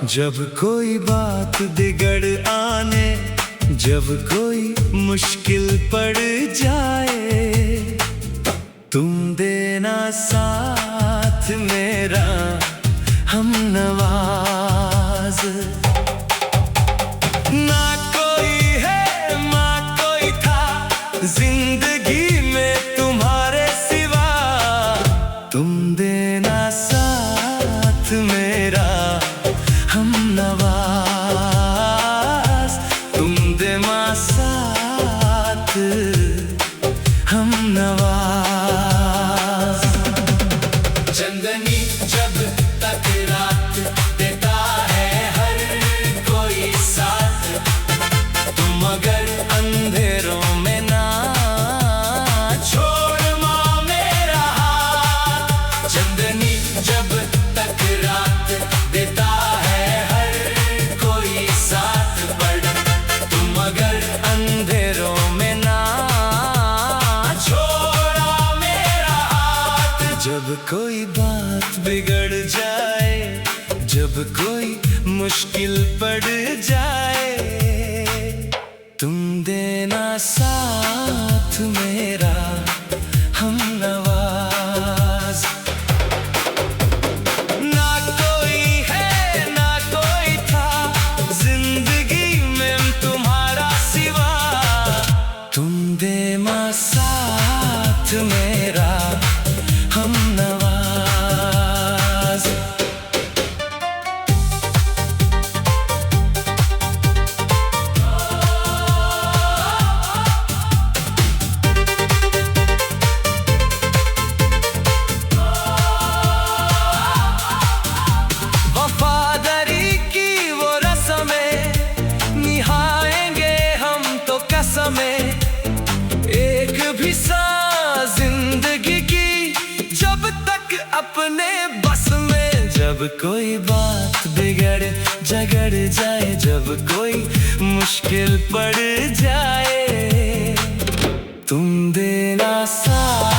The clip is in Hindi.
जब कोई बात बिगड़ आने, जब कोई मुश्किल पड़ जाए, तुम देना साथ मेरा हमनवाज। ना कोई है ना कोई था जिंदगी में तुम्हारे सिवा, तुम देना साथ मेरा हमनवाज। तुम देना साथ हमनवाज। चंदनी जब तक रात देता है हर कोई साथ, तुम अगर अंधेरों में ना छोड़ माँ मेरा हाथ। चंदनी जब तक रात देता है हर कोई साथ, पर तुम अगर अंधेरों में ना छोड़ा मेरा हाथ। जब कोई बात बिगड़ जाए, जब कोई मुश्किल पड़ जाए, तुम देना साथ मेरा हमनवाज। ना कोई है ना कोई था जिंदगी में तुम्हारा सिवा, तुम देना साथ मेरा हमनवाज। वफादारी की वो रस्में निभाएंगे हम तो कसमें, एक भी सांस जिंदगी की जब तक अपने बस में। जब कोई बात बिगड़ जगड़ जाए, जब कोई मुश्किल पड़ जाए, तुम देना साथ